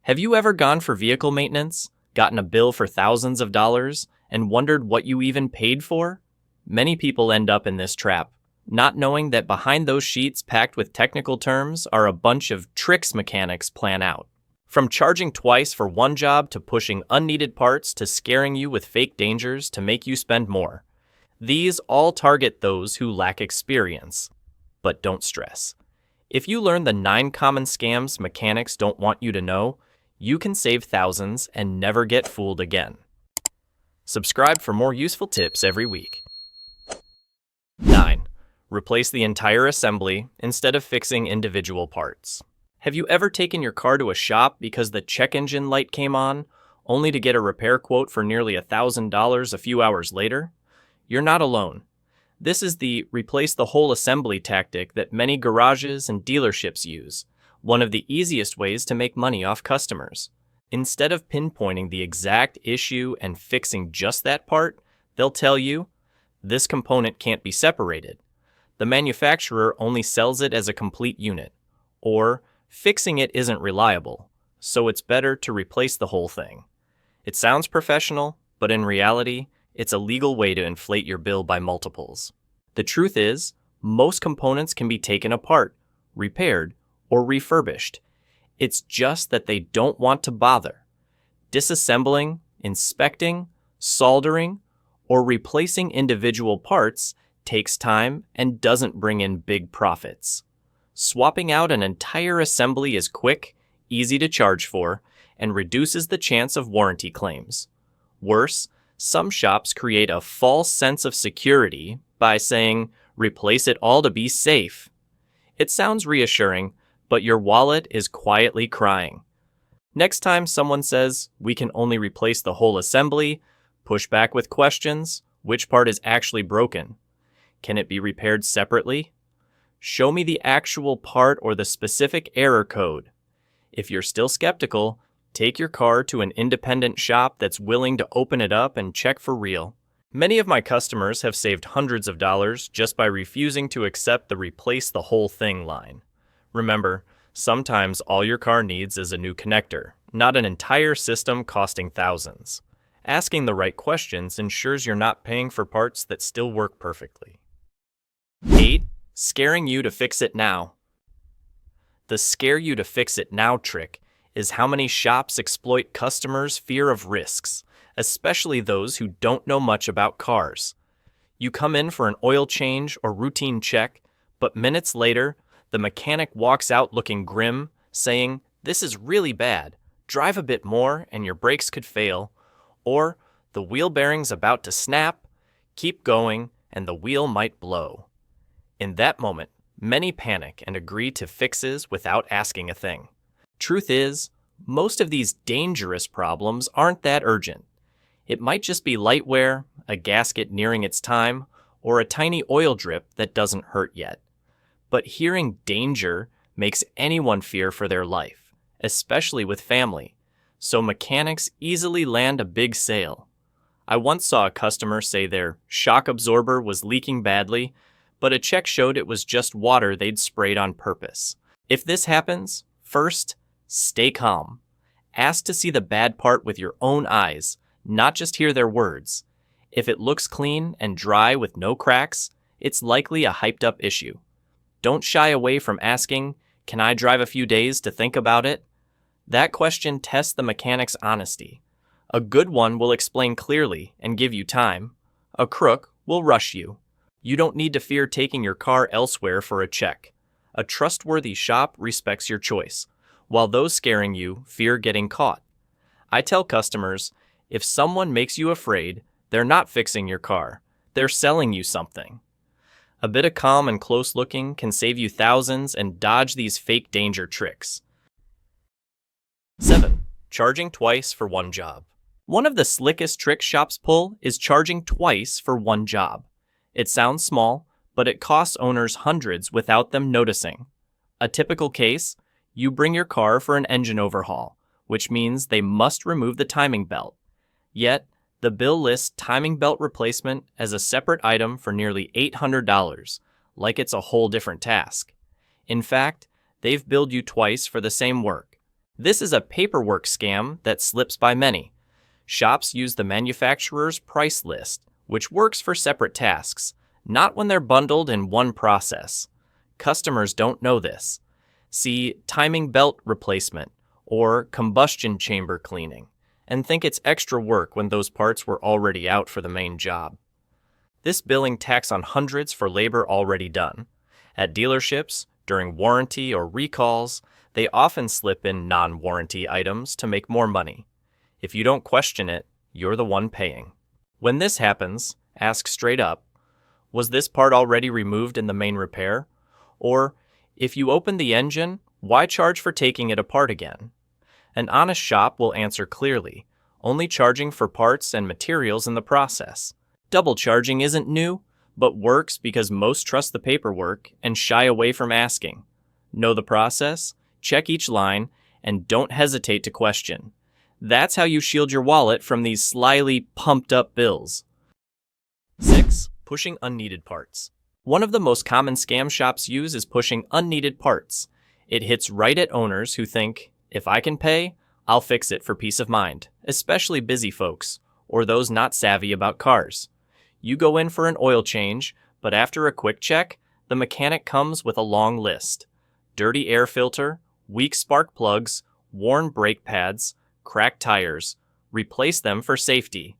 Have you ever gone for vehicle maintenance, gotten a bill for thousands of dollars, and wondered what you even paid for? Many people end up in this trap, not knowing that behind those sheets packed with technical terms are a bunch of tricks mechanics plan out. From charging twice for one job to pushing unneeded parts to scaring you with fake dangers to make you spend more. These all target those who lack experience. But don't stress. If you learn the 9 common scams mechanics don't want you to know, you can save thousands and never get fooled again. Subscribe for more useful tips every week. 9. Replace the entire assembly instead of fixing individual parts. Have you ever taken your car to a shop because the check engine light came on, only to get a repair quote for nearly $1,000 a few hours later? You're not alone. This is the replace the whole assembly tactic that many garages and dealerships use, one of the easiest ways to make money off customers. Instead of pinpointing the exact issue and fixing just that part, they'll tell you, this component can't be separated. The manufacturer only sells it as a complete unit. Or, fixing it isn't reliable, so it's better to replace the whole thing. It sounds professional, but in reality, it's a legal way to inflate your bill by multiples. The truth is, most components can be taken apart, repaired, or refurbished. It's just that they don't want to bother. Disassembling, inspecting, soldering, or replacing individual parts takes time and doesn't bring in big profits. Swapping out an entire assembly is quick, easy to charge for, and reduces the chance of warranty claims. Worse, some shops create a false sense of security by saying, replace it all to be safe. It sounds reassuring, but your wallet is quietly crying. Next time someone says, we can only replace the whole assembly, push back with questions, which part is actually broken? Can it be repaired separately? Show me the actual part or the specific error code. If you're still skeptical, take your car to an independent shop that's willing to open it up and check for real. Many of my customers have saved hundreds of dollars just by refusing to accept the replace the whole thing line. Remember, sometimes all your car needs is a new connector, not an entire system costing thousands. Asking the right questions ensures you're not paying for parts that still work perfectly. 8. Scaring you to fix it now. The scare you to fix it now trick is how many shops exploit customers' fear of risks, especially those who don't know much about cars. You come in for an oil change or routine check, but minutes later, the mechanic walks out looking grim, saying, this is really bad, drive a bit more and your brakes could fail, or the wheel bearing's about to snap, keep going, and the wheel might blow. In that moment, many panic and agree to fixes without asking a thing. Truth is, most of these dangerous problems aren't that urgent. It might just be light wear, a gasket nearing its time, or a tiny oil drip that doesn't hurt yet. But hearing danger makes anyone fear for their life, especially with family, so mechanics easily land a big sale. I once saw a customer say their shock absorber was leaking badly, but a check showed it was just water they'd sprayed on purpose. If this happens, first, stay calm. Ask to see the bad part with your own eyes, not just hear their words. If it looks clean and dry with no cracks, it's likely a hyped-up issue. Don't shy away from asking, can I drive a few days to think about it? That question tests the mechanic's honesty. A good one will explain clearly and give you time. A crook will rush you. You don't need to fear taking your car elsewhere for a check. A trustworthy shop respects your choice, while those scaring you fear getting caught. I tell customers, if someone makes you afraid, they're not fixing your car. They're selling you something. A bit of calm and close looking can save you thousands and dodge these fake danger tricks. 7. Charging twice for one job. One of the slickest tricks shops pull is charging twice for one job. It sounds small, but it costs owners hundreds without them noticing. A typical case, you bring your car for an engine overhaul, which means they must remove the timing belt. Yet, the bill lists timing belt replacement as a separate item for nearly $800, like it's a whole different task. In fact, they've billed you twice for the same work. This is a paperwork scam that slips by many. Shops use the manufacturer's price list, which works for separate tasks, not when they're bundled in one process. Customers don't know this. See timing belt replacement or combustion chamber cleaning, and think it's extra work when those parts were already out for the main job. This billing tacks on hundreds for labor already done. At dealerships, during warranty or recalls, they often slip in non-warranty items to make more money. If you don't question it, you're the one paying. When this happens, ask straight up, was this part already removed in the main repair? Or, if you open the engine, why charge for taking it apart again? An honest shop will answer clearly, only charging for parts and materials in the process. Double charging isn't new, but works because most trust the paperwork and shy away from asking. Know the process, check each line, and don't hesitate to question. That's how you shield your wallet from these slyly pumped-up bills. 6. Pushing unneeded parts. One of the most common scam shops use is pushing unneeded parts. It hits right at owners who think, if I can pay, I'll fix it for peace of mind, especially busy folks, or those not savvy about cars. You go in for an oil change, but after a quick check, the mechanic comes with a long list. Dirty air filter, weak spark plugs, worn brake pads, cracked tires. Replace them for safety.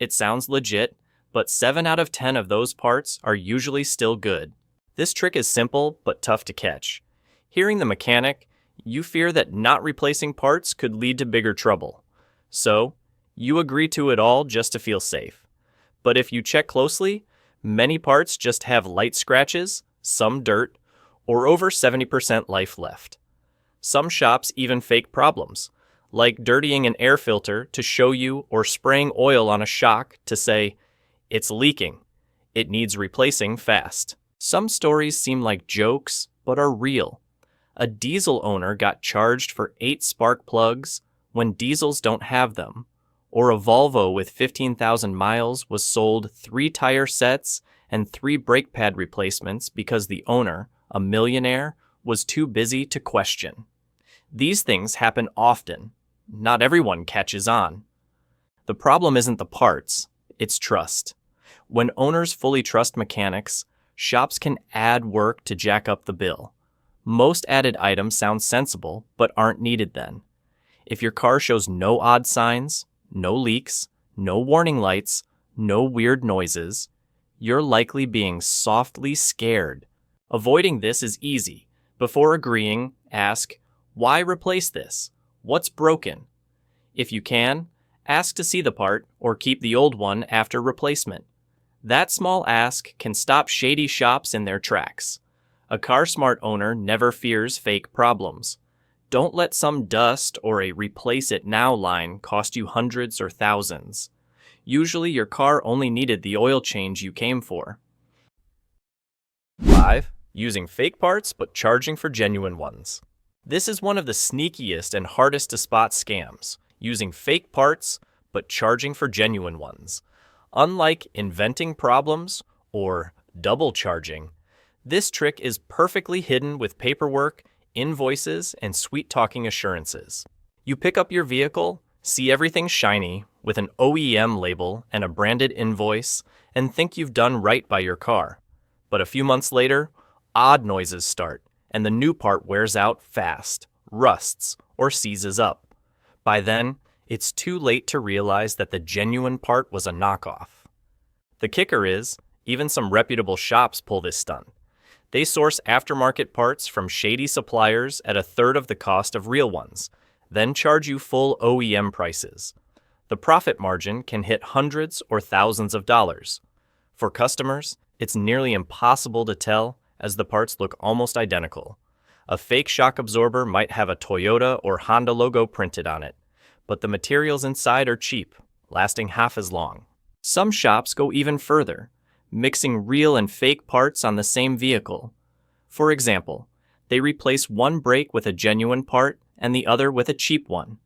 It sounds legit, but 7 out of 10 of those parts are usually still good. This trick is simple but tough to catch. Hearing the mechanic, you fear that not replacing parts could lead to bigger trouble. So, you agree to it all just to feel safe. But if you check closely, many parts just have light scratches, some dirt, or over 70% life left. Some shops even fake problems, like dirtying an air filter to show you or spraying oil on a shock to say, it's leaking. It needs replacing fast. Some stories seem like jokes, but are real. A diesel owner got charged for 8 spark plugs when diesels don't have them. Or a Volvo with 15,000 miles was sold 3 tire sets and 3 brake pad replacements because the owner, a millionaire, was too busy to question. These things happen often. Not everyone catches on. The problem isn't the parts, it's trust. When owners fully trust mechanics, shops can add work to jack up the bill. Most added items sound sensible, but aren't needed then. If your car shows no odd signs, no leaks, no warning lights, no weird noises, you're likely being softly scared. Avoiding this is easy. Before agreeing, ask, why replace this? What's broken? If you can, ask to see the part or keep the old one after replacement. That small ask can stop shady shops in their tracks. A car-smart owner never fears fake problems. Don't let some dust or a replace it now line cost you hundreds or thousands. Usually your car only needed the oil change you came for. 5. Using fake parts but charging for genuine ones. This is one of the sneakiest and hardest to spot scams, using fake parts but charging for genuine ones. Unlike inventing problems or double charging, this trick is perfectly hidden with paperwork, invoices, and sweet-talking assurances. You pick up your vehicle, see everything shiny, with an OEM label and a branded invoice, and think you've done right by your car. But a few months later, odd noises start, and the new part wears out fast, rusts, or seizes up. By then, it's too late to realize that the genuine part was a knockoff. The kicker is, even some reputable shops pull this stunt. They source aftermarket parts from shady suppliers at 1/3 of the cost of real ones, then charge you full OEM prices. The profit margin can hit hundreds or thousands of dollars. For customers, it's nearly impossible to tell as the parts look almost identical. A fake shock absorber might have a Toyota or Honda logo printed on it, but the materials inside are cheap, lasting half as long. Some shops go even further, mixing real and fake parts on the same vehicle. For example, they replace one brake with a genuine part and the other with a cheap one.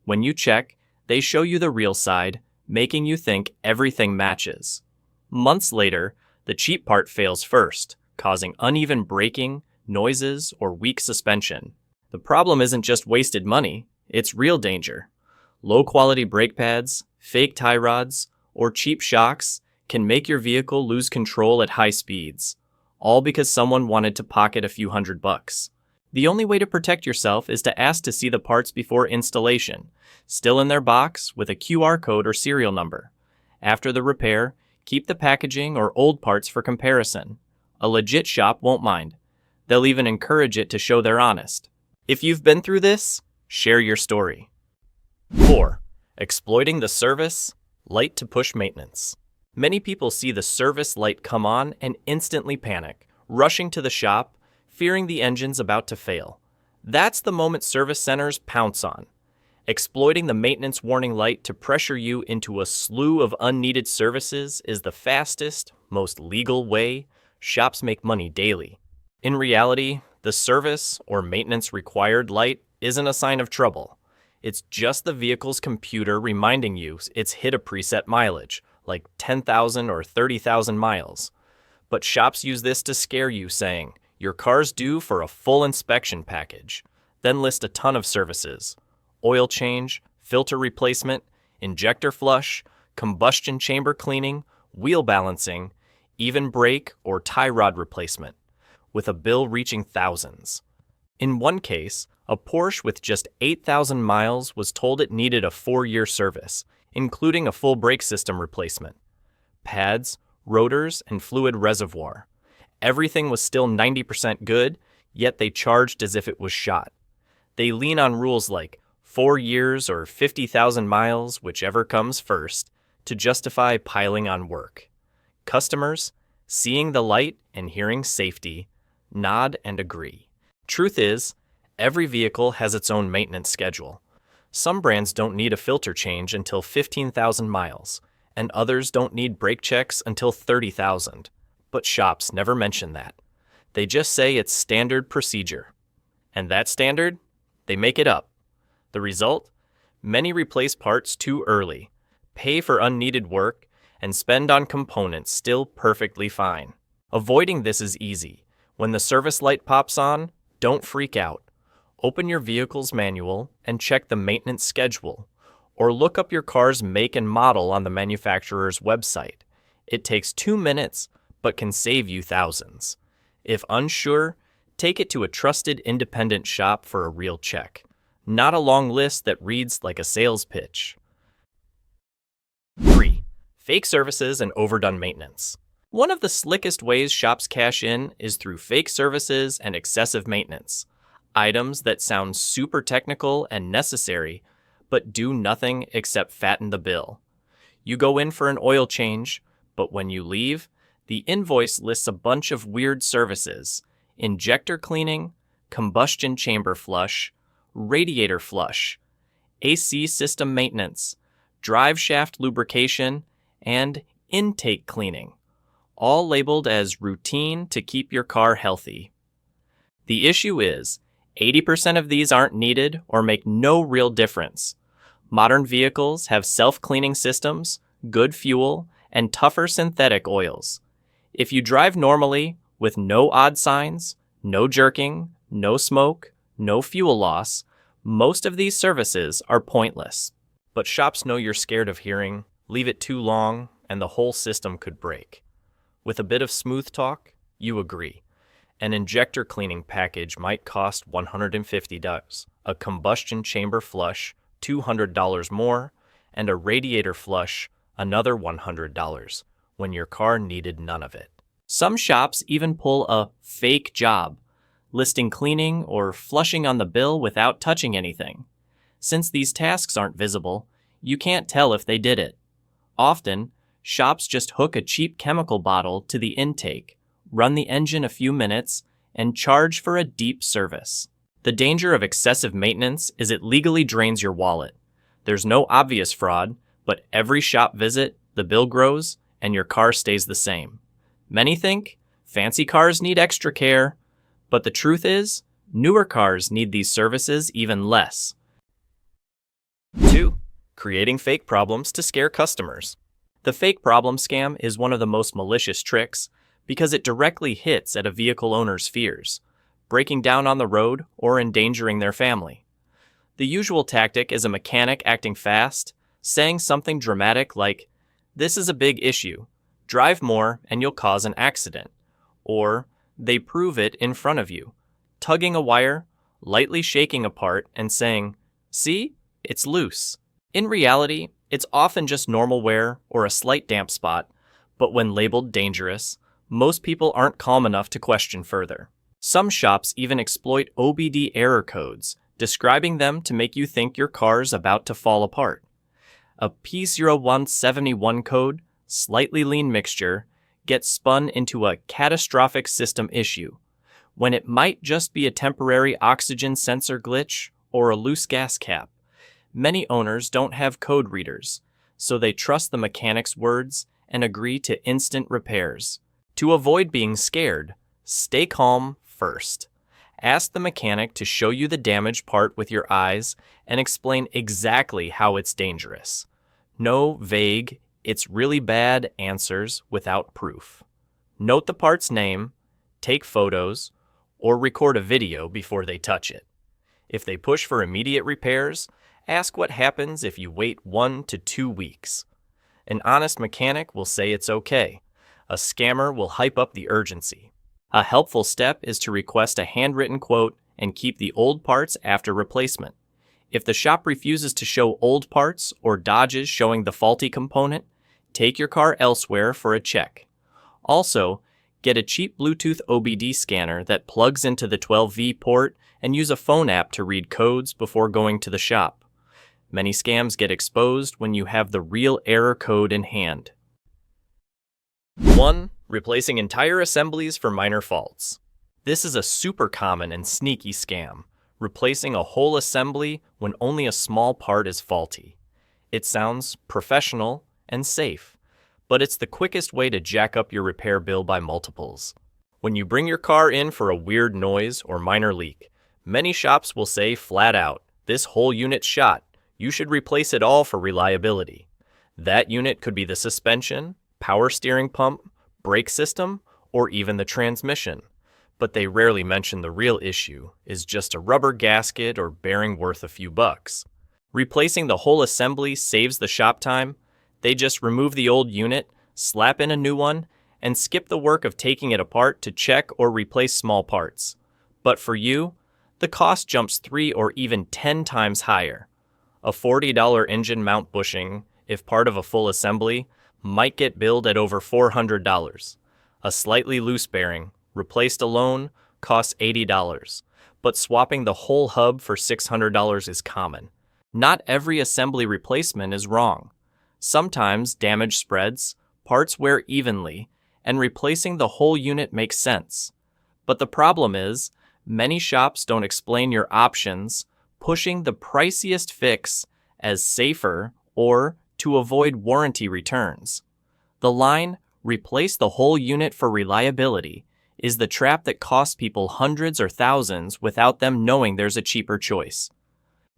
When you check, they show you the real side, making you think everything matches. Months later, the cheap part fails first, causing uneven braking, noises, or weak suspension. The problem isn't just wasted money, it's real danger. Low-quality brake pads, fake tie rods, or cheap shocks can make your vehicle lose control at high speeds, all because someone wanted to pocket a few $100. The only way to protect yourself is to ask to see the parts before installation, still in their box with a QR code or serial number. After the repair, keep the packaging or old parts for comparison. A legit shop won't mind. They'll even encourage it to show they're honest. If you've been through this, share your story. 4. Exploiting the service light to push maintenance. Many people see the service light come on and instantly panic, rushing to the shop, fearing the engine's about to fail. That's the moment service centers pounce on, exploiting the maintenance warning light to pressure you into a slew of unneeded services is the fastest, most legal way shops make money daily. In reality, the service or maintenance required light isn't a sign of trouble. It's just the vehicle's computer reminding you it's hit a preset mileage, like 10,000 or 30,000 miles. But shops use this to scare you, saying, your car's due for a full inspection package, then list a ton of services: oil change, filter replacement, injector flush, combustion chamber cleaning, wheel balancing, even brake or tie rod replacement, with a bill reaching thousands. In one case, a Porsche with just 8,000 miles was told it needed a 4-year service, including a full brake system replacement, pads, rotors, and fluid reservoir. Everything was still 90% good, yet they charged as if it was shot. They lean on rules like 4 years or 50,000 miles, whichever comes first, to justify piling on work. Customers, seeing the light and hearing safety, nod and agree. Truth is, every vehicle has its own maintenance schedule. Some brands don't need a filter change until 15,000 miles, and others don't need brake checks until 30,000. But shops never mention that. They just say it's standard procedure. And that standard? They make it up. The result? Many replace parts too early, pay for unneeded work, and spend on components still perfectly fine. Avoiding this is easy. When the service light pops on, don't freak out. Open your vehicle's manual and check the maintenance schedule, or look up your car's make and model on the manufacturer's website. It takes 2 minutes, but can save you thousands. If unsure, take it to a trusted independent shop for a real check, not a long list that reads like a sales pitch. 3. Fake services and overdone maintenance. One of the slickest ways shops cash in is through fake services and excessive maintenance. Items that sound super technical and necessary, but do nothing except fatten the bill. You go in for an oil change, but when you leave, the invoice lists a bunch of weird services: injector cleaning, combustion chamber flush, radiator flush, AC system maintenance, drive shaft lubrication, and intake cleaning, all labeled as routine to keep your car healthy. The issue is, 80% of these aren't needed or make no real difference. Modern vehicles have self-cleaning systems, good fuel, and tougher synthetic oils. If you drive normally, with no odd signs, no jerking, no smoke, no fuel loss, most of these services are pointless. But shops know you're scared of hearing, leave it too long, and the whole system could break. With a bit of smooth talk, you agree. An injector cleaning package might cost $150, a combustion chamber flush $200 more, and a radiator flush another $100 when your car needed none of it. Some shops even pull a fake job, listing cleaning or flushing on the bill without touching anything. Since these tasks aren't visible, you can't tell if they did it. Often, shops just hook a cheap chemical bottle to the intake, run the engine a few minutes, and charge for a deep service. The danger of excessive maintenance is it legally drains your wallet. There's no obvious fraud, but every shop visit, the bill grows, and your car stays the same. Many think fancy cars need extra care, but the truth is, newer cars need these services even less. 2. Creating fake problems to scare customers. The fake problem scam is one of the most malicious tricks because it directly hits at a vehicle owner's fears. breaking down on the road, or endangering their family. The usual tactic is a mechanic acting fast, saying something dramatic like, "This is a big issue. Drive more and you'll cause an accident." Or, they prove it in front of you, tugging a wire, lightly shaking a part, and saying, "See, it's loose." In reality, it's often just normal wear or a slight damp spot, but when labeled dangerous, most people aren't calm enough to question further. Some shops even exploit OBD error codes, describing them to make you think your car's about to fall apart. A P0171 code, slightly lean mixture, gets spun into a catastrophic system issue, when it might just be a temporary oxygen sensor glitch or a loose gas cap. Many owners don't have code readers, so they trust the mechanic's words and agree to instant repairs. To avoid being scared, stay calm first. Ask the mechanic to show you the damaged part with your eyes and explain exactly how it's dangerous. No vague, "it's really bad" answers without proof. Note the part's name, take photos, or record a video before they touch it. If they push for immediate repairs, ask what happens if you wait 1 to 2 weeks. An honest mechanic will say it's okay. A scammer will hype up the urgency. A helpful step is to request a handwritten quote and keep the old parts after replacement. If the shop refuses to show old parts or dodges showing the faulty component, take your car elsewhere for a check. Also, get a cheap Bluetooth OBD scanner that plugs into the 12V port and use a phone app to read codes before going to the shop. Many scams get exposed when you have the real error code in hand. 1. Replacing entire assemblies for minor faults. This is a super common and sneaky scam, replacing a whole assembly when only a small part is faulty. It sounds professional and safe, but it's the quickest way to jack up your repair bill by multiples. When you bring your car in for a weird noise or minor leak, many shops will say flat out, "This whole unit's shot. You should replace it all for reliability." That unit could be the suspension, power steering pump, brake system, or even the transmission. But they rarely mention the real issue is just a rubber gasket or bearing worth a few bucks. Replacing the whole assembly saves the shop time. They just remove the old unit, slap in a new one, and skip the work of taking it apart to check or replace small parts. But for you, the cost jumps 3 or even 10 times higher. A $40 engine mount bushing, if part of a full assembly, might get billed at over $400. A slightly loose bearing, replaced alone, costs $80, but swapping the whole hub for $600 is common. Not every assembly replacement is wrong. Sometimes damage spreads, parts wear evenly, and replacing the whole unit makes sense. But the problem is, many shops don't explain your options, pushing the priciest fix as safer or to avoid warranty returns. The line, "replace the whole unit for reliability," is the trap that costs people hundreds or thousands without them knowing there's a cheaper choice.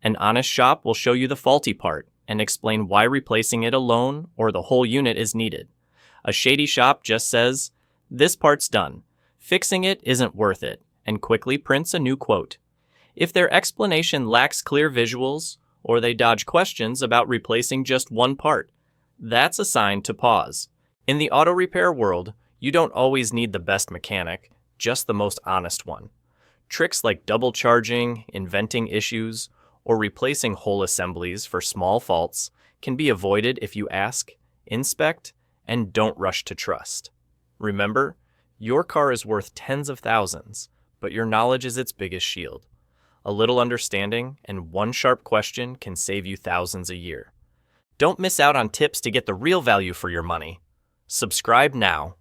An honest shop will show you the faulty part and explain why replacing it alone or the whole unit is needed. A shady shop just says, "This part's done. Fixing it isn't worth it," and quickly prints a new quote. If their explanation lacks clear visuals, or they dodge questions about replacing just one part, that's a sign to pause. In the auto repair world, you don't always need the best mechanic, just the most honest one. Tricks like double charging, inventing issues, or replacing whole assemblies for small faults can be avoided if you ask, inspect, and don't rush to trust. Remember, your car is worth tens of thousands, but your knowledge is its biggest shield. A little understanding and one sharp question can save you thousands a year. Don't miss out on tips to get the real value for your money. Subscribe now.